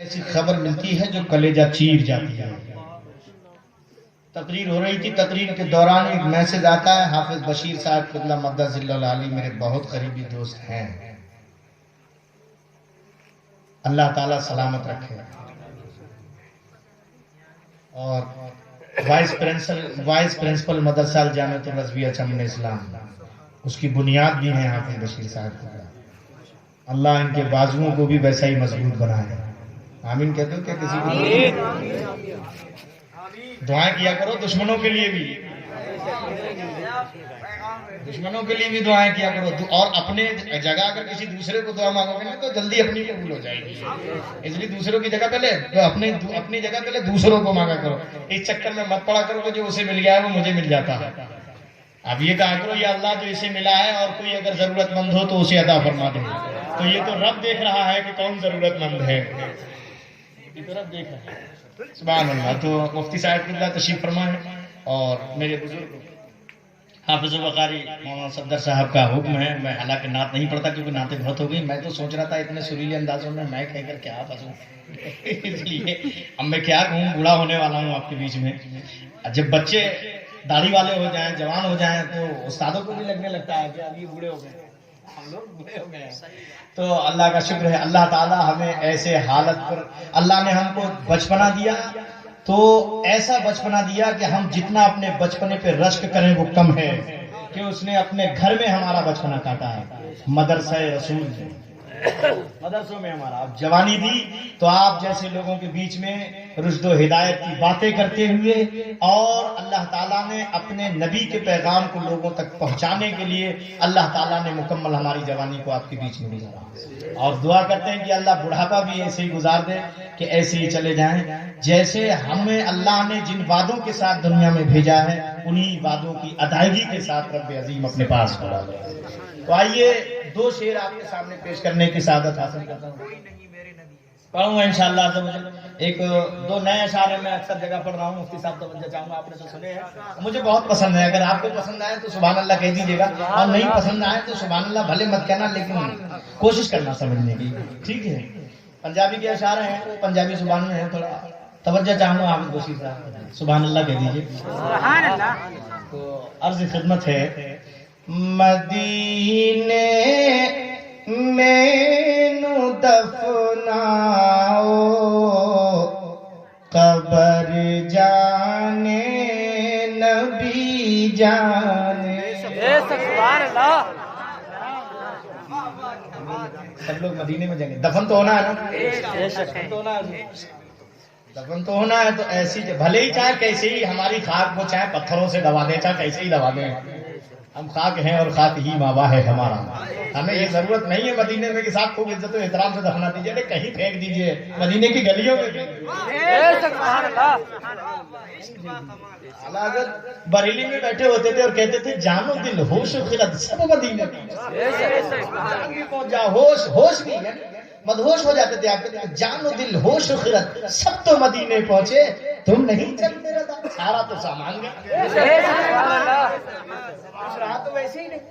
ایسی خبر ملتی ہے جو کلیجہ چیر جاتی ہے۔ تقریر ہو رہی تھی، تقریر کے دوران ایک میسج آتا ہے، حافظ بشیر صاحب قبلہ مقدس اللہ علی میرے بہت قریبی دوست ہیں، اللہ تعالیٰ سلامت رکھے، اور وائس پرنسپل مدرسہ الجامعۃ الرضویہ چمن اسلام، اس کی بنیاد بھی ہیں حافظ بشیر صاحب قبلہ۔ اللہ ان کے بازوؤں کو بھی ویسا ہی مضبوط بنائے۔ آمین کہتے ہو کیا کسی کو؟ دعائیں کیا کرو دشمنوں کے لیے بھی، دشمنوں کے لیے بھی دعائیں کیا کرو، اور اپنے جگہ اگر کسی دوسرے کو دعا مانگو گے نا تو جلدی اپنی قبول ہو جائے گی، اس لیے دوسروں کی جگہ پہلے اپنی جگہ پہلے دوسروں کو مانگا کرو۔ اس چکر میں مت پڑا کرو کہ جو اسے مل گیا ہے وہ مجھے مل جاتا ہے۔ اب یہ کہا کرو یا اللہ جو اسے ملا ہے اور کوئی اگر ضرورت مند ہو تو اسے عطا فرما دے، تو یہ تو رب دیکھ رہا ہے کہ کون ضرورت مند ہے، یہ تو رب دیکھ رہا ہے۔ سبحان اللہ۔ تو مفتی صاحب اللہ تشریف فرما ہے، اور میرے بزرگ حافظ البخاری مولانا صفدر صاحب کا حکم ہے، میں حالانکہ نعت نہیں پڑھتا کیونکہ نعتیں بہت ہو گئی، میں تو سوچ رہا تھا اتنے سریلے اندازوں میں کہہ کر کیا پھنسوں، اس لیے اب میں کیا کہوں، بوڑھا ہونے والا ہوں آپ کے بیچ میں۔ جب بچے داڑھی والے ہو جائیں، جوان ہو جائیں، تو استادوں کو بھی لگنے لگتا ہے کہ اب یہ بوڑھے ہو گئے، ہم لوگ بوڑھے ہو گئے ہیں۔ تو اللہ کا شکر ہے، اللہ تعالیٰ ہمیں ایسے حالت پر، اللہ نے ہم کو بچپنا دیا تو ایسا بچپنا دیا کہ ہم جتنا اپنے بچپنے پہ رشک کریں وہ کم ہے، کہ اس نے اپنے گھر میں ہمارا بچپنا کاٹا ہے، مدرسہ رسول میں، مدرسوں میں ہمارا۔ اب جوانی دی تو آپ جیسے لوگوں کے بیچ میں رشد و ہدایت کی باتیں کرتے ہوئے، اور اللہ تعالیٰ نے اپنے نبی کے پیغام کو لوگوں تک پہنچانے کے لیے اللہ تعالیٰ نے مکمل ہماری جوانی کو آپ کے بیچ میں گزارا، اور دعا کرتے ہیں کہ اللہ بڑھاپا بھی ایسے ہی گزار دے کہ ایسے ہی چلے جائیں جیسے ہمیں اللہ نے جن وعدوں کے ساتھ دنیا میں بھیجا ہے انہی وعدوں کی ادائیگی کے ساتھ رب عظیم اپنے پاس بلا لے۔ تو آئیے دو شعر آپ کے سامنے پیش کرنے کی سعادت حاصل کرتا ہوں، پڑھوں گا انشاءاللہ۔ ایک دو نئے اشعار میں اکثر جگہ پڑھ رہا ہوں، مفتی صاحب توجہ چاہوں گا، آپ نے تو سنے ہیں، مجھے بہت پسند ہے، اگر آپ کو پسند آئے تو سبحان اللہ کہہ دیجیے گا، اور نہیں پسند آئے تو سبحان اللہ بھلے مت کہنا، لیکن کوشش کرنا سمجھنے کی، ٹھیک ہے۔ پنجابی کے اشعار ہیں، پنجابی زبان میں ہیں، تھوڑا توجہ چاہوں گا حافظ بشیر صاحب، سبحان اللہ کہہ دیجیے۔ سبحان اللہ۔ تو عرض خدمت ہے، مدینے میں نو دفناؤ قبر جانے نبی جانے، سبحان اللہ۔ سب لوگ مدینے میں جائیں گے، دفن تو ہونا ہے نا، دفن تو ہونا ہے، تو ایسی بھلے ہی چاہے کیسے ہی ہماری خاک کو چاہے پتھروں سے دبا دیں، چاہے کیسے ہی دبا دیں، ہم خاک ہیں اور خاک ہی ماوا ہے ہمارا۔ ہمیں یہ ضرورت نہیں ہے مدینے میں کہ صاحب خوب عزت و احترام سے دفنا دیجیے، کہیں پھینک دیجیے مدینے کی گلیوں میں۔ حضرت بریلی میں بیٹھے ہوتے تھے اور کہتے تھے جان و دل ہوش و خرد سب مدینے جان بھی پہنچ جا، ہوش بھی ہے، مدہوش ہو جاتے تھے، آپ کہتے تھے جان و دل ہوش و خرد سب تو مدینے پہنچے، تم نہیں چلتے رہا، سارا تو سامان گیا، رہا تو ویسے ہی نہیں،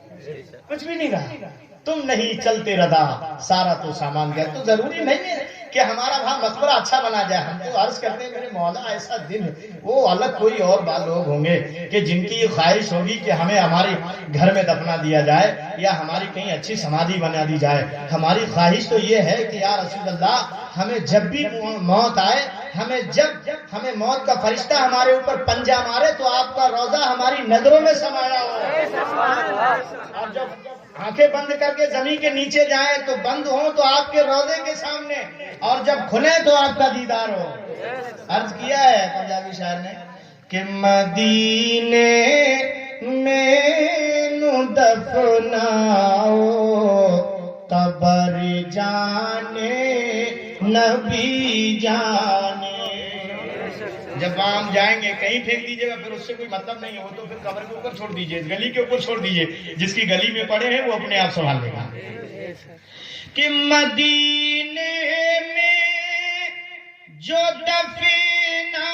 کچھ بھی نہیں رہا، تم نہیں چلتے رہا، سارا تو سامان گیا۔ تو ضروری نہیں ہے کہ ہمارا وہاں مقبرہ اچھا بنا جائے، ہم تو عرض کرتے ہیں میرے مولا ایسا دن وہ الگ کوئی اور بات لوگ ہوں گے کہ جن کی یہ خواہش ہوگی کہ ہمیں ہمارے گھر میں دفنا دیا جائے یا ہماری کہیں اچھی سمادھی بنا دی جائے۔ ہماری خواہش تو یہ ہے کہ یا رسول اللہ ہمیں جب بھی موت آئے، ہمیں موت کا فرشتہ ہمارے اوپر پنجہ مارے تو آپ کا روضہ ہماری نظروں میں سمایا ہو، اور جب آنکھیں بند کر کے زمین کے نیچے جائیں تو بند ہوں تو آپ کے روضے کے سامنے، اور جب کھلے تو آپ کا دیدار ہو۔ عرض کیا ہے پنجابی شاعر نے کہ مدینے میں نو دفناؤ قبر جانے نبی جانے۔ جب آپ جائیں گے کہیں پھینک دیجیے گا، پھر اس سے کوئی مطلب نہیں ہو تو پھر قبر کے اوپر چھوڑ دیجیے، گلی کے اوپر چھوڑ دیجیے، جس کی گلی میں پڑے ہیں وہ اپنے آپ سنبھال لے گا۔ کہ مدینے میں جو دفنا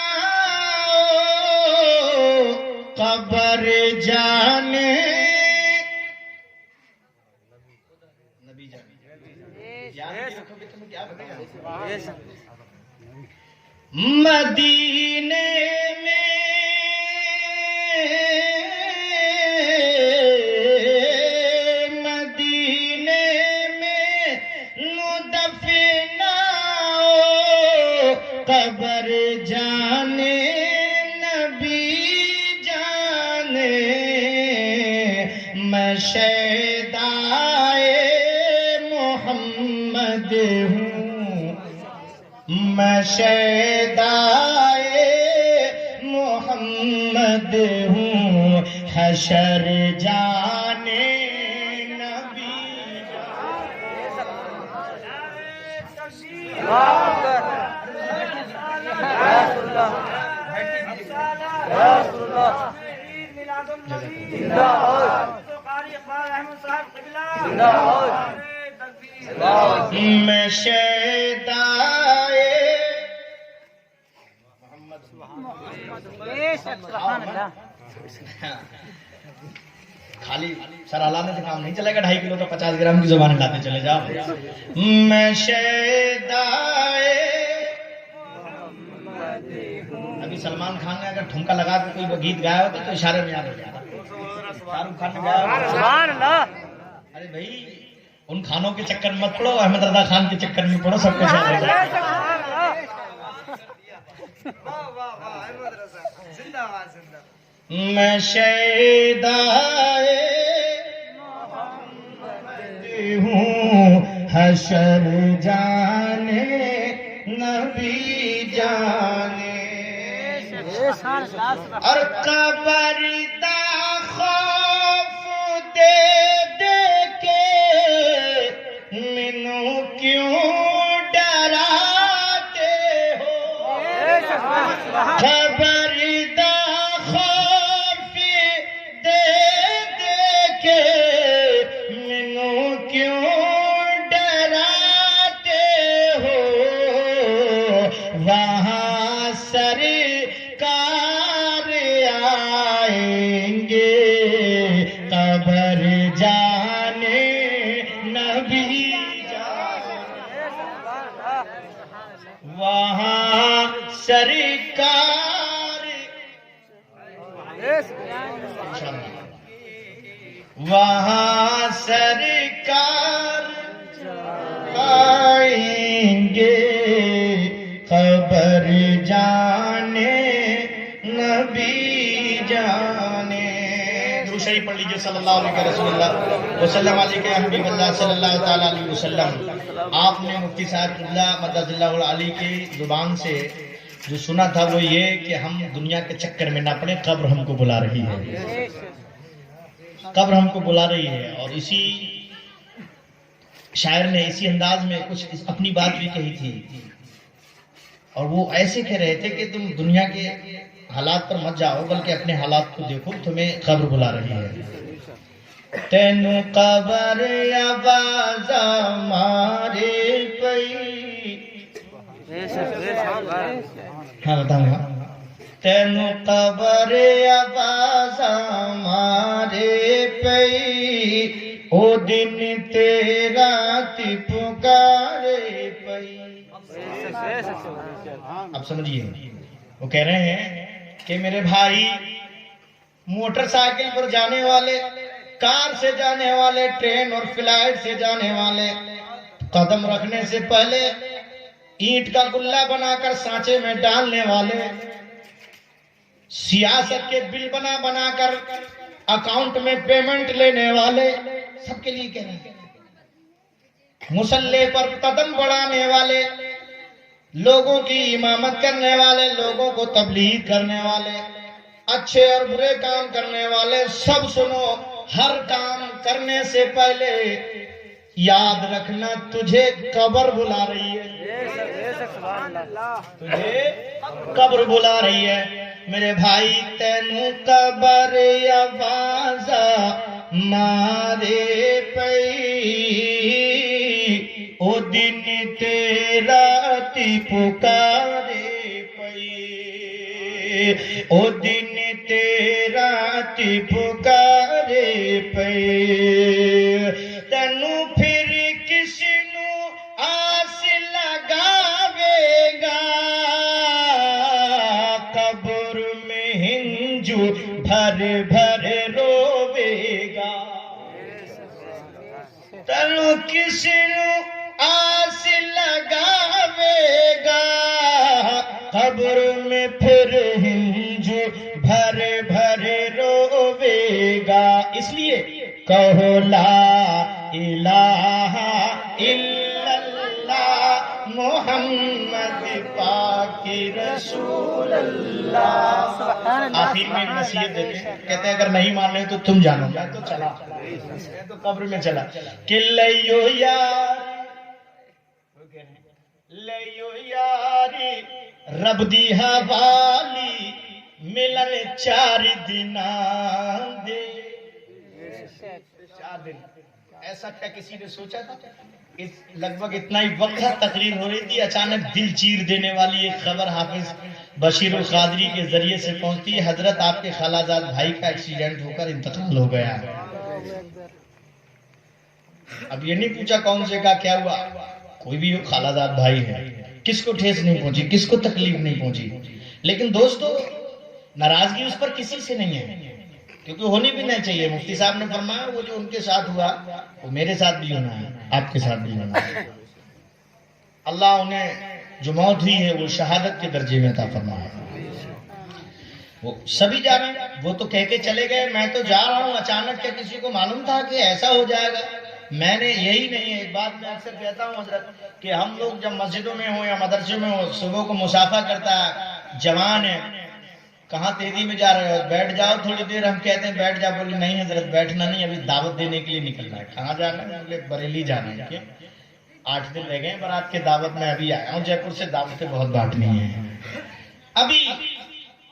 قبر جانے نبی جانے، یاد رکھو گے تمہیں کیا بتایا، مدینے میں قبر جانے نبی جانے میں شیدائے محمد ہوں میں شیدائے محمد ہوں حشر جانے نبی میں شیدائے خالی سر ہلانے سے کام نہیں چلے گا 2.5 کلو کا 50 گرام کی زبان ہلاتے چلے جاؤ میں شیدائے ابھی سلمان خان نے اگر ٹھمکا لگا کے کوئی گیت گایا ہوتا تو اشارے میں یاد ہو جاتا شاہ رخ خان نے گایا ارے بھائی ان خانوں کے چکر مت پڑو احمد رضا خان کے چکر میں پڑو سب کچھ یاد ہو جائے میں شیدائے محمد ہوں حشر جانے نبی جانے اور قبر دا خوف دے دے کے منو کیوں ڈراتے ہو خبر دا خوف دے دے کے منو کیوں ڈراتے ہو وہاں سرکار آئیں گے قبر جانے نبی جانے وہاں سرکار وہاں سرکار آئیں گے قبر جانے نبی جانے درود شریف پڑھ لیجیے صلی اللہ علیہ رسول اللہ وسلم علیہ یا حبیب اللہ صلی اللہ تعالی علیہ وسلم آپ نے مفتی صاحب قبلہ مدد اللہ علی کی زبان سے جو سنا تھا وہ یہ کہ ہم دنیا کے چکر میں نہ پڑے قبر ہم کو بلا رہی ہے قبر ہم کو بلا رہی ہے اور اسی شاعر نے اسی انداز میں کچھ اپنی بات بھی کہی تھی اور وہ ایسے کہہ رہے تھے کہ تم دنیا کے حالات پر مت جاؤ بلکہ اپنے حالات کو دیکھو تمہیں قبر بلا رہی ہے تینو قبر آواز مارے پئی ہاں بتاؤں گا تینو قبر آواز مارے پئی او دن تیرا تی پکارے پئی اب سمجھیے وہ کہہ رہے ہیں کہ میرے بھائی موٹر سائیکل پر جانے والے کار سے جانے والے ٹرین اور فلائٹ سے جانے والے قدم رکھنے سے پہلے اینٹ کا گلہ بنا کر سانچے میں ڈالنے والے سیاست کے بل بنا بنا کر اکاؤنٹ میں پیمنٹ لینے والے سب کے لیے کہہ رہے ہیں مسلح پر قدم بڑھانے والے لوگوں کی امامت کرنے والے لوگوں کو تبلیغ کرنے والے اچھے اور برے کام کرنے والے سب سنو ہر کام کرنے سے پہلے یاد رکھنا تجھے قبر بلا رہی ہے تجھے قبر بلا رہی ہے میرے بھائی تینو قبر آواز مارے پئی او دن تیرا تی پکارے پئی او دن تیرا تی پکارے پئی تینو پھر کس نو آس لگاوے گا جو بھر بھر روے گا تنو کس نو آس لگاوے گا قبر میں پھر جو بھر بھر روے گا اس لیے کہو لا الہ الا اللہ محمد پاک رسول اللہ. آخر میں ایک نصیحت دیتے ہیں, کہتے ہیں اگر نہیں مان رہے تو تم جانو. میں تو چلا, میں تو قبر میں چلا کہ لیو یار لیو یاری رب دی حوالی ملن 4 دن دے. 4 دن ایسا کیا کسی نے سوچا تھا؟ لگ بھگ اتنا ہی وقت تھا, تقریر ہو رہی تھی, اچانک دل چیر دینے والی ایک خبر حافظ بشیر القادری کے ذریعے سے پہنچتی ہے, حضرت آپ کے خالہ زاد بھائی کا ایکسیڈنٹ ہو کر انتقال ہو گیا. اب یہ نہیں پوچھا کون سے کا کیا ہوا, کوئی بھی خالہ زاد بھائی ہے, کس کو ٹھیس نہیں پہنچی, کس کو تکلیف نہیں پہنچی. لیکن دوستو ناراضگی اس پر کسی سے نہیں ہے, کیونکہ ہونی بھی نہیں چاہیے. مفتی صاحب نے فرمایا وہ جو ان کے ساتھ ہوا وہ میرے ساتھ بھی ہونا ہے, آپ کے ساتھ بھی ہونا ہے. اللہ انہیں جو موت ہوئی ہے وہ شہادت کے درجے میں عطا فرمایا. وہ سبھی جا رہے ہیں, وہ تو کہہ کے چلے گئے میں تو جا رہا ہوں, اچانک کیا کسی کو معلوم تھا کہ ایسا ہو جائے گا؟ میں نے یہی نہیں ہے, ایک بات میں اکثر کہتا ہوں حضرت کہ ہم لوگ جب مسجدوں میں ہوں یا مدرسے میں ہوں, صبح کو مسافہ کرتا ہے, جوان ہے, کہاں تیزی میں جا رہے ہو, بیٹھ جاؤ تھوڑی دیر. ہم کہتے ہیں بیٹھ جاؤ, بولے نہیں حضرت بیٹھنا نہیں, ابھی دعوت دینے کے لیے نکلنا ہے. کہاں جانا ہے؟ بولے بریلی جانا ہے. 8 دن رہ گئے برات کے دعوت میں, ابھی آیا ہوں جے پور سے, دعوتیں بہت بانٹنی ہیں. ابھی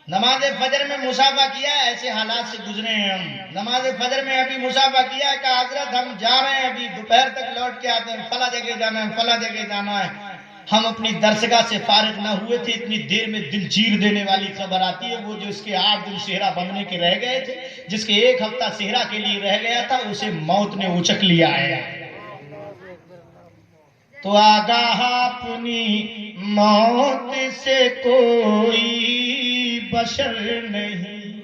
نماز فجر میں مسافہ کیا, ایسے حالات سے گزرے ہیں ہم. نماز فجر میں ابھی مسافہ کیا کہ حضرت ہم جا رہے ہیں, ابھی دوپہر تک لوٹ کے آتے ہیں, فلاں جگہ جانا ہے, فلاں جگہ جانا ہے. ہم اپنی درسگاہ سے فارغ نہ ہوئے تھے, اتنی دیر میں دل چیر دینے والی خبر آتی ہے. وہ جو اس کے 8 دن صحرا بننے کے رہ گئے تھے, جس کے 1 ہفتہ صحرا کے لیے رہ گیا تھا, اسے موت نے اچک لیا ہے. تو آگاہ اپنی موت سے کوئی بشر نہیں,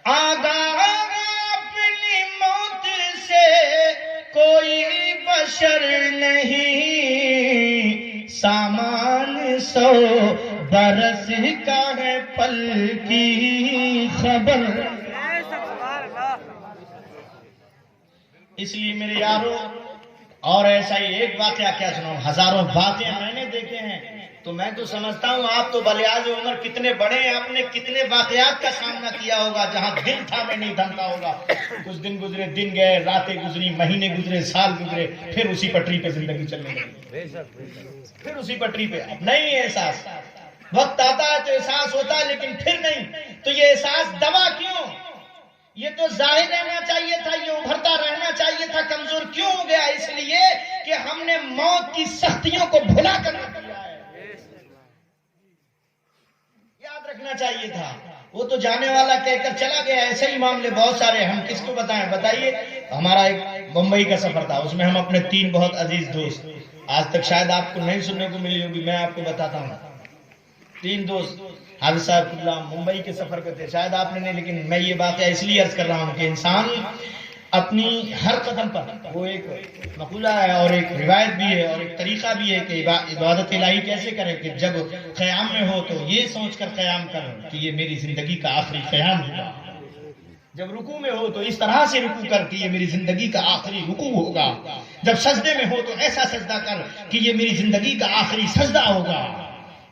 آگاہ اپنی موت سے کوئی بشر نہیں, سامان 100 برس کا ہے پل کی خبر. اس لیے میرے یارو, اور ایسا ہی ایک واقعہ کیا سناؤں, ہزاروں واقعے میں نے دیکھے ہیں. تو میں تو سمجھتا ہوں آپ تو بلیاز عمر کتنے بڑے ہیں, آپ نے کتنے واقعات کا سامنا کیا ہوگا جہاں دل تھا میں نہیں دھمکا ہوگا. کچھ دن گزرے, دن گئے, راتیں گزری, مہینے گزرے, سال گزرے, پھر اسی پٹری پہ زندگی چلنے لگی, پھر اسی پٹری پہ. اب نہیں ہے احساس, وقت آتا ہے تو احساس ہوتا ہے, لیکن پھر نہیں. تو یہ احساس دوا کیوں؟ یہ تو ظاہر رہنا چاہیے تھا, یہ ابھرتا رہنا چاہیے تھا. کمزور کیوں ہو گیا؟ اس لیے کہ ہم نے موت کی سختیوں کو بھلا کر رکھ دیا ہے. یاد رکھنا چاہیے تھا. وہ تو جانے والا کہہ کر چلا گیا. ایسے ہی معاملے بہت سارے, ہم کس کو بتائیں؟ بتائیے. ہمارا ایک بمبئی کا سفر تھا, اس میں ہم اپنے 3 بہت عزیز دوست, آج تک شاید آپ کو نہیں سننے کو ملی ہوگی, میں آپ کو بتاتا ہوں. 3 دوست حافظ صاحب اللہ ممبئی کے سفر پہ تھے, شاید آپ نے نہیں, لیکن میں یہ واقعہ اس لیے عرض کر رہا ہوں کہ انسان اپنی ہر قدم پر, وہ ایک مقولہ ہے اور ایک روایت بھی ہے اور ایک طریقہ بھی ہے کہ عبادت الہی کیسے کرے, کہ جب قیام میں ہو تو یہ سوچ کر قیام کرو کہ یہ میری زندگی کا آخری قیام ہوگا. جب رکوع میں ہو تو اس طرح سے رکوع کر کہ یہ میری زندگی کا آخری رکوع ہوگا. جب سجدے میں ہو تو ایسا سجدہ کر کہ یہ میری زندگی کا آخری سجدہ ہوگا.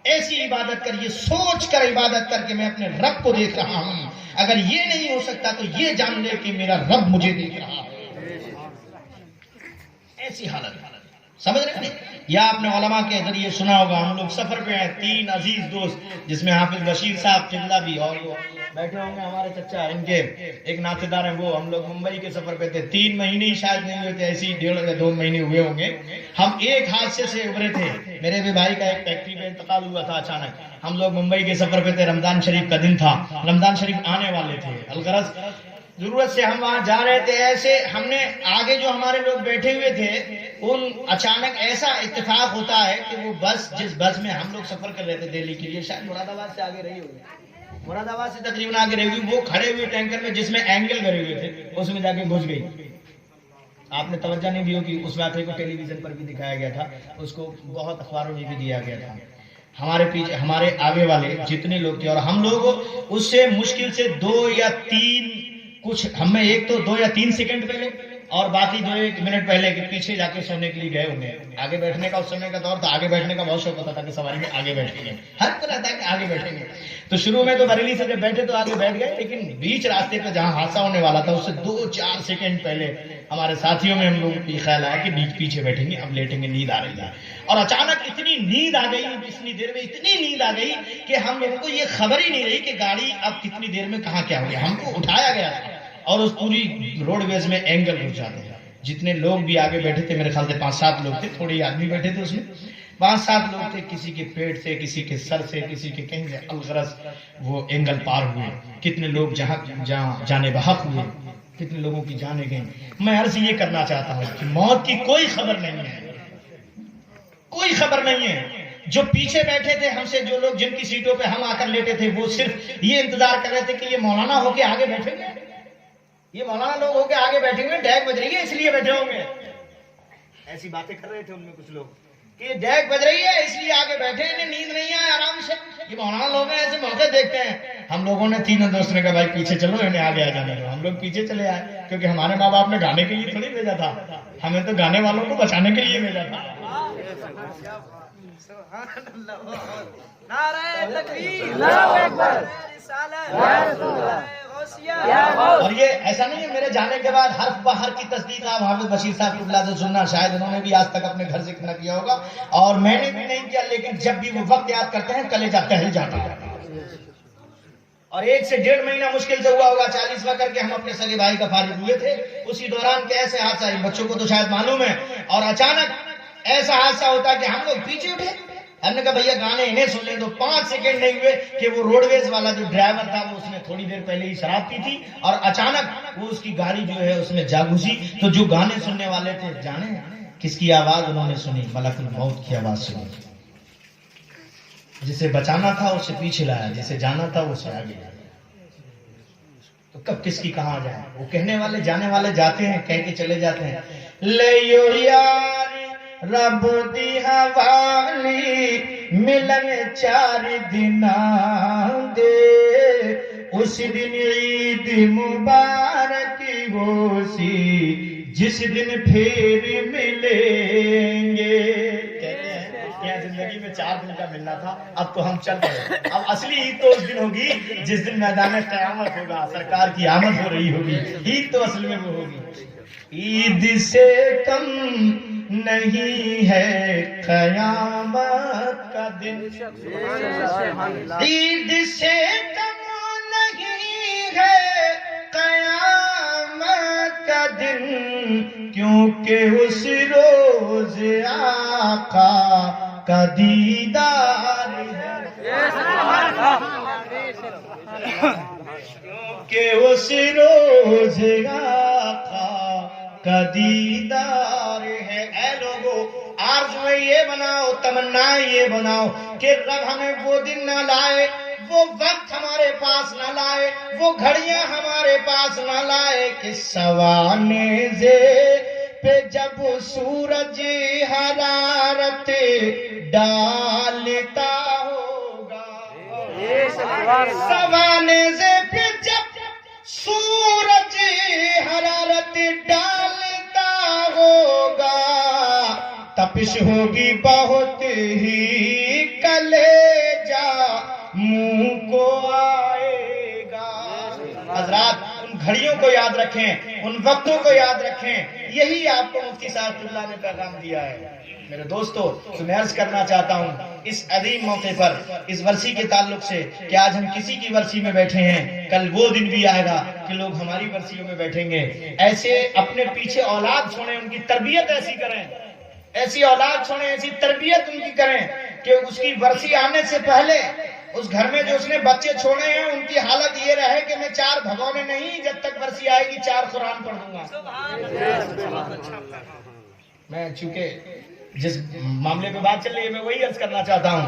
ایسی عبادت کر, یہ سوچ کر عبادت کر کہ میں اپنے رب کو دیکھ رہا ہوں. اگر یہ نہیں ہو سکتا تو یہ جان لے کہ میرا رب مجھے دیکھ رہا ہے. ایسی حالت سمجھ رہے ہیں. یا آپ نے علماء کے ذریعے سنا ہوگا, ہم لوگ سفر پہ ہیں, 3 عزیز دوست, جس میں حافظ بشیر صاحب قبلہ بھی, اور وہ بیٹھے ہوں گے ہمارے چچا, ان کے ایک ناطیدار ہیں, وہ. ہم لوگ ممبئی کے سفر پہ تھے, 3 مہینے ہی شاید نہیں ہوئے تھے, ایسے ہی 1.5 یا 2 مہینے ہوئے ہوں گے. ہم ایک حادثے سے ابھرے تھے. میرے بھی بھائی کا ایک فیکٹری میں انتقال ہوا تھا اچانک. ہم لوگ ممبئی کے سفر پہ تھے, رمضان شریف کا دن تھا, رمضان شریف آنے والے تھے. الغرض ضرورت سے ہم وہاں جا رہے تھے. ایسے ہم نے آگے جو ہمارے لوگ بیٹھے ہوئے تھے, ان اچانک ایسا اتفاق ہوتا ہے کہ وہ بس, جس بس میں ہم لوگ سفر کر رہے تھے دہلی کے لیے, شاید مراد آباد سے آگے رہی ہوگی, مراد آباد سے تقریباً آگے رہی ہوئی، وہ کھڑے ہوئے ٹینکر میں جس میں اینگل گھرے ہوئے تھے اس میں جا کے گھس گئی. آپ نے توجہ نہیں دی ہوگی، اس واقعے کو ٹیلی ویژن پر بھی دکھایا گیا تھا، اس کو بہت اخباروں میں بھی دیا گیا تھا. ہمارے پیچھے ہمارے آگے والے جتنے لوگ تھے، اور ہم لوگ اس سے مشکل سے 2 یا 3 کچھ ہمیں 1 تو 2 یا 3 سیکنڈ پہلے اور باقی 2-1 منٹ پہلے کہ پیچھے جا کے سونے کے لیے گئے ہوں گے. آگے بیٹھنے کا اس سمے کا دور تھا، آگے بیٹھنے کا بہت شوق ہوتا تھا کہ سواری میں آگے بیٹھیں گے، ہر کو رہتا ہے کہ آگے بیٹھیں گے. تو شروع میں تو بریلی سے جب بیٹھے تو آگے بیٹھ گئے، لیکن بیچ راستے پہ جہاں حادثہ ہونے والا تھا اس سے 2-4 سیکنڈ پہلے ہمارے ساتھیوں میں ہم لوگوں کو یہ خیال آیا کہ پیچھے بیٹھیں گے، اب لیٹیں گے، نیند آ رہی ہے. اور اچانک اتنی نیند آ گئی، اتنی دیر میں اتنی نیند آ گئی کہ ہم لوگوں کو یہ خبر ہی نہیں رہی کہ گاڑی اب کتنی دیر میں کہاں کیا ہو گیا. ہم کو اٹھایا گیا تھا اور اس پوری روڈ ویز میں اینگل گھس جاتے ہیں. جتنے لوگ بھی آگے بیٹھے تھے، میرے خیال سے 5-7 لوگ تھے، تھوڑے آدمی بیٹھے تھے اس میں، 5-7 لوگ تھے. کسی کے پیٹ سے، کسی کے سر سے، کسی کے کہیں سے الغرض وہ اینگل پار ہوئے. کتنے لوگ جہاں جانے بحق ہوئے، کتنے لوگوں کی جانیں گئیں. میں عرض یہ کرنا چاہتا ہوں کہ موت کی کوئی خبر نہیں ہے، کوئی خبر نہیں ہے. جو پیچھے بیٹھے تھے ہم سے، جو لوگ جن کی سیٹوں پہ ہم آ کر لیٹے تھے، وہ صرف یہ انتظار کر رہے تھے کہ یہ مولانا ہو کے آگے بیٹھیں گے، یہ مولانا لوگ ہو کے آگے بیٹھیں گے، ڈیک بج رہی ہے اس لیے بیٹھے ہوں گے. ایسی باتیں کر رہے تھے ان میں کچھ لوگ کہ ڈیک بج رہی ہے اس لیے آگے بیٹھے، انہیں نیند نہیں آئے آرام سے. یہ مولانا لوگ ہیں، ایسے موقع دیکھتے ہیں. ہم لوگوں نے 3 دوست نے کہا بھائی پیچھے چلو، انہیں آگے آ جانے دو. ہم لوگ پیچھے چلے آئے کیونکہ ہمارے ماں باپ نے گانے کے لیے تھوڑی بھیجا تھا، ہمیں تو گانے والوں کو بچانے کے لیے بھیجا تھا. اور یہ ایسا نہیں ہے میرے جانے کے بعد حرف بہ حرف کی تصدیق آپ حافظ بشیر صاحب قبلہ سے سننا، شاید انہوں نے بھی آج تک اپنے گھر سے نہ کیا ہوگا اور میں نے بھی نہیں کیا، لیکن جب بھی وہ وقت یاد کرتے ہیں کلیجہ ٹہل جاتا ہے. اور 1 سے 1.5 مہینہ مشکل سے ہوا ہوگا 40واں کر کے ہم اپنے سگے بھائی کا فارغ ہوئے تھے. اسی دوران کیسے حادثہ، بچوں کو تو شاید معلوم ہے، اور اچانک ایسا حادثہ ہوتا ہے کہ ہم لوگ پیچھے اٹھے. ہم نے کہا بھیا گانے انہیں سن لیں. تو 5 سیکنڈ نہیں ہوئے کہ وہ روڈ ویز والا جو ڈرائیور تھا وہ اس نے تھوڑی دیر پہلے ہی شراب پی تھی اور اچانک وہ اس کی گاڑی جو ہے اس میں جا گھسی. تو جو گانے سننے والے تھے جانے کس کی آواز انہوں نے سنی؟ ملک الموت کی آواز سنی. جسے بچانا تھا اسے پیچھے لایا، جسے جانا تھا اسے آگے لایا. تو کب کس کی کہاں جائے؟ وہ کہنے والے جانے والے جاتے ہیں، کہہ کے چلے جاتے ہیں. لیو یار رب دی حوالی ملن 4 دن دے، اس دن عید مبارک وہ سی جس دن پھر ملیں گے. کہتے ہیں یہاں زندگی میں 4 دن کا ملنا تھا، اب تو ہم چل رہے. اب اصلی عید تو اس دن ہوگی جس دن میدان قیامت ہوگا، سرکار کی آمد ہو رہی ہوگی. عید تو اصل میں وہ ہوگی. عید سے کم نہیں ہے قیامت کا دن، عید سے کم نہیں ہے قیامت کا دن، کیونکہ اس روز آقا کا دیدار ہے، کیونکہ اس روز آقا کا دیدار ہے. اے لوگو آرزو یہ بناؤ، تمنا یہ بناؤ کہ رب ہمیں وہ دن نہ لائے، وہ وقت ہمارے پاس نہ لائے، وہ گھڑیاں ہمارے پاس نہ لائے کہ سوانیزے پہ جب سورج حرارت ڈالتا ہوگا، سوانیزے پہ جب سورج حرارت ڈالتا ہوگا، تپش ہوگی بہت ہی، کلیجہ منہ کو آئے گا. حضرات ان گھڑیوں کو یاد رکھیں، ان وقتوں کو یاد رکھیں. یہی آپ کو مفتی صاحب اللہ نے پیغام دیا ہے. میرے دوستو تو میں عرض کرنا چاہتا ہوں اس عظیم موقع پر، اس ورثی کے تعلق سے کہ آج ہم کسی کی ورثی میں بیٹھے ہیں، کل وہ دن بھی آئے گا کہ لوگ ہماری ورثیوں میں بیٹھیں گے. ایسے اپنے پیچھے اولاد چھوڑیں، ان کی تربیت ایسی کریں، ایسی اولاد چھوڑیں، ایسی تربیت ان کی کریں کہ اس کی ورثی آنے سے پہلے اس گھر میں جو اس نے بچے چھوڑے ہیں ان کی حالت یہ رہے کہ میں 4 بھگونے نہیں، جب تک ورثی آئے گی 4 قرآن پڑھ دوں گا. میں چونکہ جس معاملے پہ بات چل رہی ہے میں وہی عرض کرنا چاہتا ہوں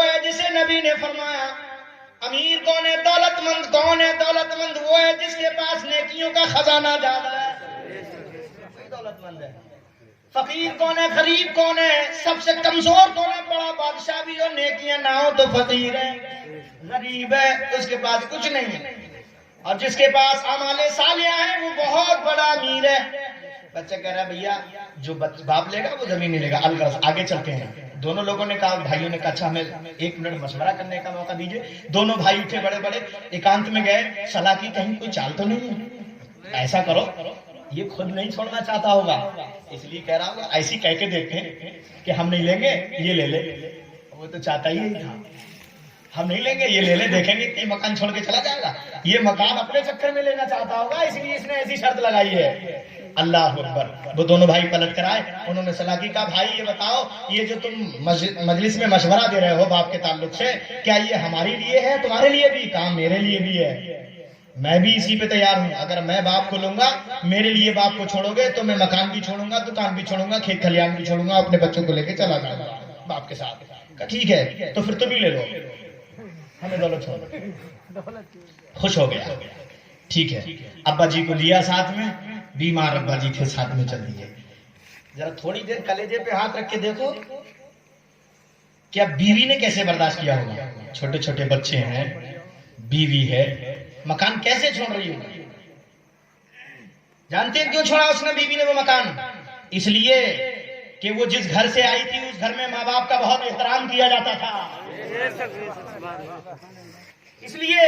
وہ ہے جسے نبی نے فرمایا امیر کون ہے؟ دولت مند کون ہے؟ دولت مند وہ ہے جس کے پاس نیکیوں کا خزانہ زیادہ ہے، وہی دولت مند ہے۔ فقیر کون ہے؟ غریب کون ہے؟ سب سے کمزور کون ہے؟ بڑا بادشاہ بھی ہو نیکیاں نہ ہو تو فقیر ہے، غریب ہے، اس کے پاس کچھ نہیں ہے۔ اور جس کے پاس اعمال صالحہ ہیں وہ بہت بڑا امیر ہے۔ بچہ کہہ رہا ہے بھیا جو باپ لے گا وہ زمین نہیں لے گا۔ الغرض آگے چلتے ہیں۔ دونوں لوگوں نے کہا، بھائیوں نے کہا اچھا ہمیں 1 منٹ مشورہ کرنے کا موقع دیجیے۔ دونوں بھائی اٹھے، بڑے بڑے ایکانت میں گئے، صلاح کی کہیں کوئی چال تو نہیں ہے؟ ایسا کرو، یہ خود نہیں چھوڑنا چاہتا ہوگا اس لیے کہہ رہا ہوگا، ایسی کہہ کے دیکھیں کہ ہم نہیں لیں گے یہ لے لے۔ وہ تو چاہتا ہی تھا ہم نہیں لیں گے یہ لے لے، دیکھیں گے کہ مکان چھوڑ کے چلا جائے گا، یہ مکان اپنے چکر میں لینا چاہتا ہوگا اس لیے اس نے ایسی شرط لگائی ہے۔ اللہ اکبر۔ وہ دونوں بھائی پلٹ کر آئے، انہوں نے صلاح کی، کہا بھائی یہ بتاؤ یہ جو تم مجلس میں مشورہ دے رہے ہو باپ کے تعلق سے، کیا یہ ہمارے لیے ہے تمہارے لیے بھی؟ کہا میرے لیے بھی ہے، میں بھی اسی پہ تیار ہوں۔ اگر میں باپ کو لوں گا، میرے لیے باپ کو چھوڑو گے تو میں مکان بھی چھوڑوں گا، دکان بھی چھوڑوں گا، کھیت کھلیان بھی چھوڑوں گا، اپنے بچوں کو لے کے چلا جاؤں گا باپ کے ساتھ۔ کہا ٹھیک ہے تو پھر تم ہی لے لو، ہمیں دولت چھوڑو۔ خوش ہو گیا، ٹھیک ہے۔ ابا جی کو لیا ساتھ میں، بیمار ابا جی تھے ساتھ میں چل دیے۔ ذرا تھوڑی دیر کلیجے پہ ہاتھ رکھ کے دیکھو کیا بیوی نے کیسے برداشت کیا ہوگا؟ چھوٹے چھوٹے بچے ہیں، بیوی ہے، مکان کیسے چھوڑ رہی ہوگی؟ جانتے ہیں کیوں چھوڑا اس نے بیوی نے وہ مکان؟ اس لیے کہ وہ جس گھر سے آئی تھی اس گھر میں ماں باپ کا بہت احترام کیا جاتا تھا۔ اس لیے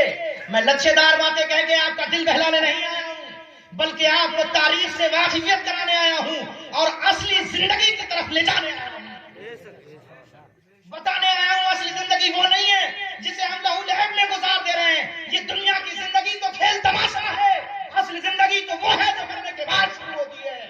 میں لچھے دار باتیں کہہ کے آپ کا دل بہلانے نہیں آیا ہوں، بلکہ آپ کو تاریخ سے واقفیت کرانے آیا ہوں اور اصلی زندگی کی طرف لے جانے آیا ہوں، بتانے آیا ہوں اصلی زندگی وہ نہیں ہے جسے ہم لہو لہب میں گزار دے رہے ہیں۔ یہ دنیا کی زندگی تو کھیل تماشا ہے، اصلی زندگی تو وہ ہے جو مرنے کے بعد شروع ہوتی ہے۔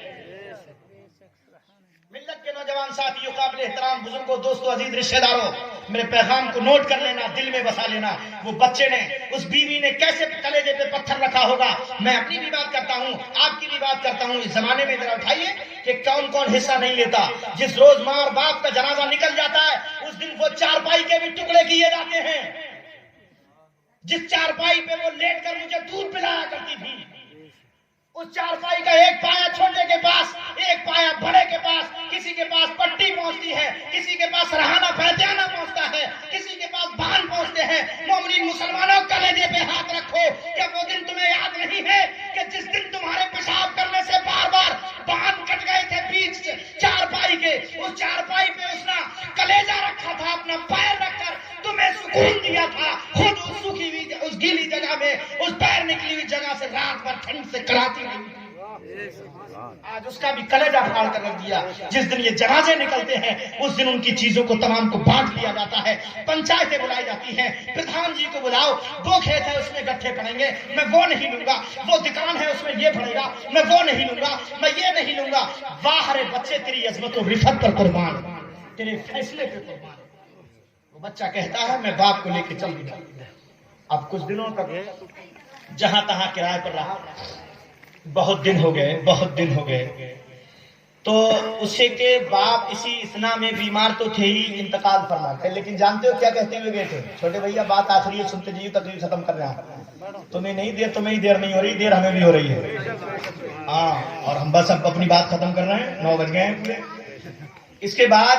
ملت کے نوجوان ساتھیوں، قابل احترام بزرگوں، دوستوں، عزیز رشتہ داروں، میرے پیغام کو نوٹ کر لینا، دل میں بسا لینا۔ وہ بچے نے، اس بیوی نے کیسے کلیجے پہ پتھر رکھا ہوگا۔ میں اپنی بھی بات کرتا ہوں، آپ کی بھی بات کرتا ہوں۔ اس زمانے میں ذرا اٹھائیے کہ کون کون حصہ نہیں لیتا۔ جس روز ماں اور باپ کا جنازہ نکل جاتا ہے اس دن وہ چارپائی کے بھی ٹکڑے کیے جاتے ہیں۔ جس چارپائی پہ وہ لیٹ کر مجھے دودھ پلایا کرتی تھی، اس چارپائی کا ایک پایا چھوٹے کے پاس، ایک پایا بڑے کے پاس، کسی کے پاس پٹی پہنچتی ہے، کسی کے پاس رہانا پیدانا پہنچتا ہے، کسی کے پاس بہن پہنچتے ہیں۔ مومنین مسلمانوں، کلیجے پہ ہاتھ رکھو۔ کیا وہ دن تمہیں یاد نہیں ہے کہ جس دن تمہارے پیشاب کرنے سے بار بار بہن کٹ گئے تھے بیچ سے چارپائی کے، اس چارپائی پہ اس نے کلیجہ رکھا تھا، اپنا پیر رکھ کر تمہیں سکون دیا تھا۔ خود اس سوکھی ہوئی، اس گیلی جگہ میں، اس پیر نکلی ہوئی جگہ سے رات بھر ٹھنڈ سے کڑاتی رہی، آج اس کا بھی کلیجہ پھاڑ کر رکھ دیا۔ جس دن یہ جنازے نکلتے ہیں اس دن ان کی چیزوں کو تمام کو بانٹ دیا جاتا ہے، پنچایتیں بلائی جاتی ہیں، پردھان جی کو بلاؤ، وہ کھیت ہے اس میں گٹھے پڑیں گے، میں وہ نہیں لوں گا، وہ دکان ہے اس میں یہ پڑے گا، میں وہ نہیں لوں گا، میں یہ نہیں لوں گا۔ واہ رے بچے، تیری عظمت و رفت پر قربان، تیرے فیصلے پہ قربان۔ وہ بچہ کہتا ہے میں باپ کو لے کے چل دیا۔ اب کچھ دنوں تک جہاں تہاں کرائے پر رہا، بہت دن ہو گئے، بہت دن ہو گئے، تو اسے کے باپ اسی اسنا میں بیمار تو تھے ہی، انتقال فرما گئے، لیکن جانتے ہو کیا کہتے ہوئے گئے تھے؟ چھوٹے بھیا بات آخری ہے، سنتے جائیے، تقریر ختم کر رہے ہیں۔ تمہیں نہیں دیر، تمہیں ہی دیر نہیں ہو رہی، دیر ہمیں بھی ہو رہی ہے، ہاں، اور ہم بس اب اپنی بات ختم کر رہے ہیں، 9 بج گئے ہیں پورے۔ اس کے بعد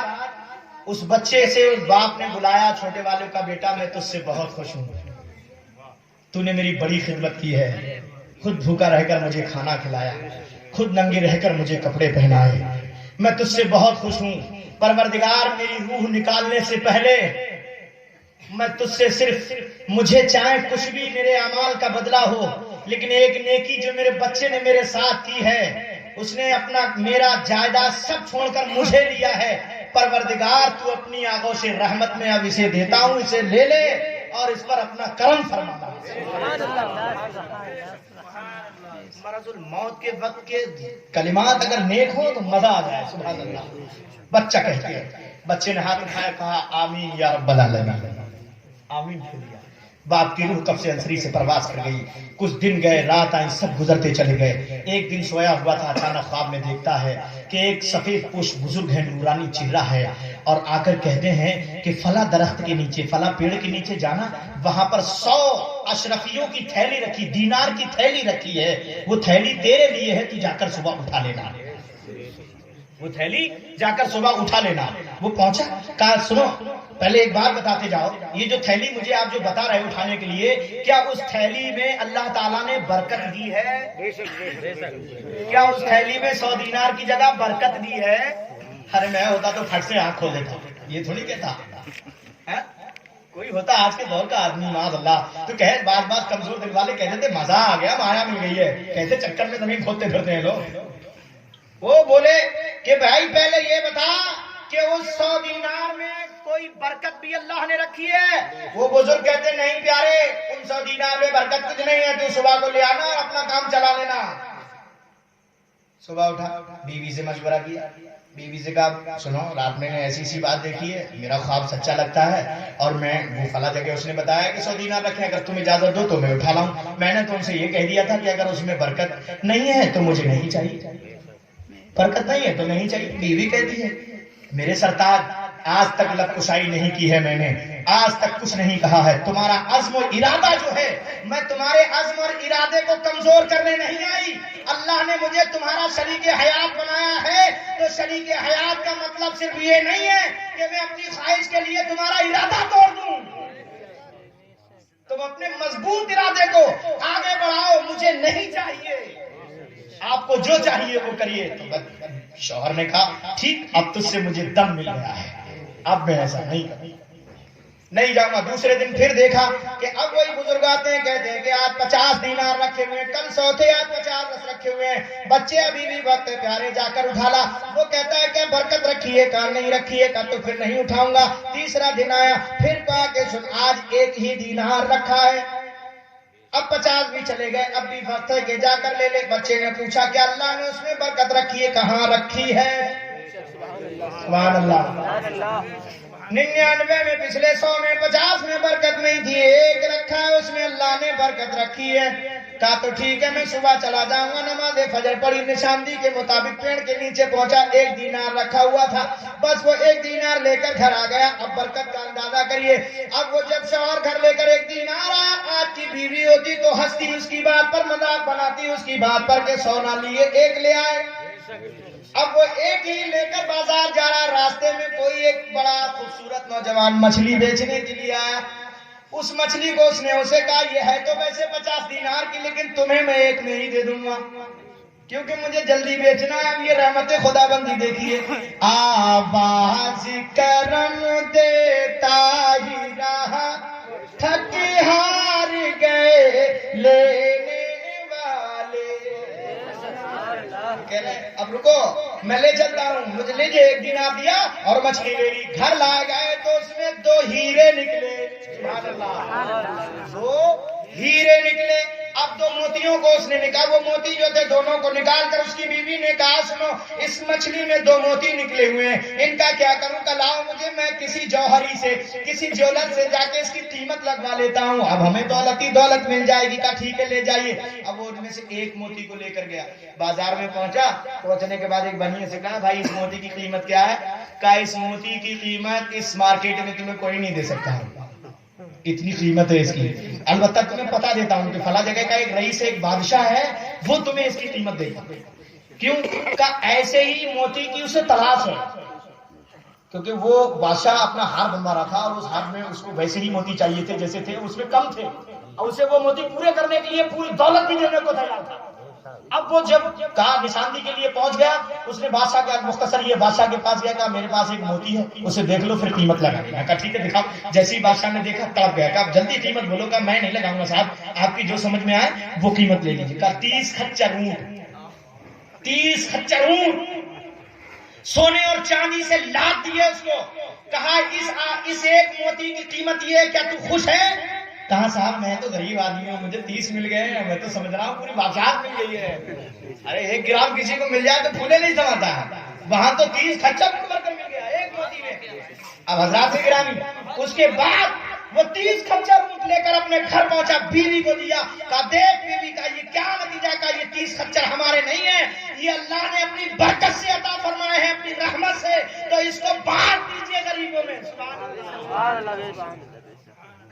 اس بچے سے اس باپ نے بلایا، چھوٹے والے کا بیٹا میں تجھ سے بہت خوش ہوں، تو نے میری بڑی خدمت کی ہے، خود بھوکا رہ کر مجھے کھانا کھلایا، خود ننگے رہ کر مجھے کپڑے پہنائے، میں تجھ سے بہت خوش ہوں۔ پروردگار میری روح نکالنے سے پہلے میں تجھ سے صرف، مجھے چاہے کچھ بھی میرے اعمال کا بدلہ ہو، لیکن ایک نیکی جو میرے بچے نے میرے ساتھ کی ہے، اس نے اپنا میرا جائیداد سب چھوڑ کر مجھے لیا ہے۔ پروردگار تو اپنی آغوش رحمت میں اب اسے دیتا ہوں، اسے لے لے اور اس پر اپنا کرم فرما۔ مرض الموت کے وقت کے کلمات اگر نیک ہو تو مزہ آ جائے، سبحان اللہ۔ بچہ کہتے ہیں، بچے نے ہاتھ اٹھایا، کہا آمین یا رب العالمین، آمین کہہ دیا۔ باپ کی روح کب سے انسری سے پرواز کر گئی۔ کچھ دن گئے، رات آئی، سب گزرتے چلے گئے۔ ایک دن سویا ہوا تھا، اچانک خواب میں دیکھتا ہے کہ ایک سفید پوش بزرگ ہے، نورانی چہرہ ہے، اور آ کر کہتے ہیں کہ فلاں درخت کے نیچے، فلاں پیڑ کے نیچے جانا، وہاں پر 100 اشرفیوں کی تھیلی رکھی، دینار کی تھیلی رکھی ہے، وہ تھیلی تیرے لیے ہے، تو جا کر صبح اٹھا لینا، وہ تھیلی جا کر صبح اٹھا لینا۔ وہ پہنچا، کہا سنو پہلے ایک بات بتاتے جاؤ، یہ جو تھیلی مجھے آپ جو بتا رہے اٹھانے کے لیے، کیا اس تھیلی میں اللہ تعالیٰ نے برکت دی ہے؟ کیا اس تھیلی میں 100 دینار کی جگہ برکت دی ہے؟ ارے میں ہوتا تو پھٹ سے آنکھ کھول دیتا، یہ تھوڑی کہتا کوئی ہوتا آج کے دور کا آدمی معاذ اللہ تو کہ بات کمزور دل والے کہتے تھے مزہ آ گیا، مایا مل گئی ہے، کیسے چکر میں زمین کھودتے پھرتے ہیں لوگ۔ وہ بولے کہ بھائی پہلے یہ بتا کہ اس 100 دینار میں کوئی برکت بھی اللہ نے رکھی ہے؟ وہ بزرگ کہتے نہیں پیارے، ان 100 دینار میں برکت کچھ نہیں ہے، تو صبح کو لے آنا اور اپنا کام چلا لینا۔ صبح اٹھا، بیوی سے مشورہ کیا، بیوی سے کہا سنو رات میں نے ایسی سی بات دیکھی ہے، میرا خواب سچا لگتا ہے، اور میں وہ فلاں جگہ اس نے بتایا کہ 100 دینار رکھے، اگر تم اجازت دو تو میں اٹھا لاؤں۔ میں نے تم سے یہ کہہ دیا تھا کہ اگر اس میں برکت نہیں ہے تو مجھے نہیں چاہیے، برکت نہیں ہے تو نہیں چاہیے۔ بیوی کہتی ہے میرے سرتاج آج تک لب کشائی نہیں کی ہے، میں نے آج تک کچھ نہیں کہا ہے، تمہارا عزم و ارادہ جو ہے، میں تمہارے عزم اور ارادے کو کمزور کرنے نہیں آئی، اللہ نے مجھے تمہارا شریک حیات بنایا ہے، تو شریک حیات کا مطلب صرف یہ نہیں ہے کہ میں اپنی خواہش کے لیے تمہارا ارادہ توڑ دوں، تم اپنے مضبوط ارادے کو آگے بڑھاؤ، مجھے نہیں چاہیے، آپ کو جو چاہیے وہ کریے۔ تو شوہر نے کہا ٹھیک، اب تجھ سے مجھے دم مل گیا ہے، اب میں ایسا نہیں جاؤں گا۔ دوسرے دن پھر دیکھا کہ اب وہی بزرگ آتے ہیں، کہتے ہیں کہ آج 50 دینار رکھے ہوئے ہیں، کل 100 تھے، آج 50 رکھے ہوئے ہیں، بچے ابھی بھی وقت پیارے جا کر اٹھا لا۔ وہ کہتا ہے کہ برکت رکھی ہے، کہا نہیں رکھی ہے، کہا تو پھر نہیں اٹھاؤں گا۔ تیسرا دن آیا، پھر کہا کہ سن آج 1 ہی دینار رکھا ہے، اب 50 بھی چلے گئے، اب بھی وقت ہے کہ جا کر لے لے۔ بچے نے پوچھا کہ اللہ نے اس میں برکت رکھی ہے، کہاں رکھی ہے؟ سبحان اللہ۔ 99 میں، پچھلے 100 میں، 50 میں برکت نہیں تھی، 1 رکھا ہے اس میں اللہ نے برکت رکھی ہے۔ کہا تو ٹھیک ہے، میں صبح چلا جاؤں گا، نماز فجر پڑھی، نشاندہی کے مطابق پیڑ کے نیچے پہنچا، 1 دینار رکھا ہوا تھا، بس وہ 1 دینار لے کر گھر آ گیا۔ اب برکت کا اندازہ کریے، اب وہ جب شوہر گھر لے کر 1 دینار آیا، آج کی بیوی ہوتی تو ہنستی اس کی بات پر، مذاق بناتی اس کی بات پر کہ 100 نہ لیے 1 لے آئے۔ اب وہ 1 ہی لے کر بازار جا رہا، راستے میں کوئی ایک بڑا خوبصورت نوجوان مچھلی بیچنے کے لیے آیا، اس مچھلی کو اس نے اسے کہا یہ ہے تو ویسے 50 دینار کی، لیکن تمہیں میں 1 میں ہی دے دوں گا کیونکہ مجھے جلدی بیچنا ہے۔ اب یہ رحمت خدا بندی دیکھیے، آواز کرم دیتا ہی رہا، تھک ہار گئے لینے والے، کہہ رہے اب رکو میں لے چلتا ہوں، مجھے لیجیے۔ 1 دینار دیا اور مچھلی لے لی، گھر لائے گئے تو اس میں 2 ہیرے نکلے، سبحان اللہ، 2 ہیرے نکلے۔ اب 2 موتیوں کو اس نے نکالا، وہ موتی جو تھے دونوں کو نکال کر اس کی بیوی نے کہا سنو اس مچھلی میں 2 موتی نکلے ہوئے ہیں، ان کا کیا کروں؟ کہ لاؤ مجھے، میں کسی جوہری سے، کسی جیولر سے جا کے اس کی قیمت لگوا لیتا ہوں، اب ہمیں دولت ہی دولت مل جائے گی۔ کہا ٹھیک ہے لے جائیے۔ اب وہ ان میں سے 1 موتی کو لے کر گیا، بازار میں پہنچا، پہنچنے کے بعد ایک بنیے سے کہا بھائی اس موتی کی قیمت کیا ہے؟ کہا اس موتی کی قیمت اس مارکیٹ میں تمہیں کوئی نہیں دے سکتا، اتنی قیمت ہے اس کی، البتہ تمہیں پتا دیتا ہوں کہ فلاں جگہ کا ایک رئیس ایک بادشاہ ہے، وہ تمہیں اس کی قیمت دے گا۔ کیوں؟ کہ ایسے ہی موتی کی اسے تلاش ہے، کیونکہ وہ بادشاہ اپنا ہار بنوا رہا تھا اور اس ہار میں اس کو ویسے ہی موتی چاہیے تھے جیسے تھے، اس میں کم تھے، اور اسے وہ موتی پورے کرنے کے لیے پوری دولت بھی دینے کو تیار تھا۔ اب وہ جب کہا نشاندہی کے لیے پہنچ گیا، اس نے بادشاہ کے مختصر یہ بادشاہ کے پاس گیا، کہا میرے پاس ایک موتی ہے، اسے دیکھ لو پھر قیمت لگا دینا۔ کہا ٹھیک ہے دکھاؤ۔ جیسے ہی بادشاہ نے دیکھا تڑپ گیا، کہا جلدی قیمت بولو۔ کہا میں نہیں لگاؤں گا صاحب، آپ کی جو سمجھ میں آئے وہ قیمت لے لیجیے۔ کہا 30 خچر اونٹ، 30 خچر اونٹ سونے اور چاندی سے لاد دیے اس کو۔ کہا اس 1 موتی کی قیمت یہ ہے، کیا تو خوش ہے؟ کہا صاحب میں تو غریب آدمی ہوں، مجھے 30 مل گئے ہیں، میں تو سمجھ رہا ہوں پوری بازار مل گئی ہے۔ ارے 1 گرام کسی کو مل جائے تو پھولے نہیں سماتا ہے، وہاں تو 30 خچر بھر کر مل گیا 1 موتی میں۔ اب حضرات گرامی اس کے بعد وہ 30 خچر اونٹ لے کر اپنے گھر پہنچا، بیوی کو دیا، کہا دیکھ بیوی کا یہ کیا نتیجہ؟ کا یہ 30 خچر ہمارے نہیں ہیں، یہ اللہ نے اپنی برکت سے عطا فرمائے ہیں، اپنی رحمت سے، تو اس کو بانٹ دیجیے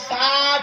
60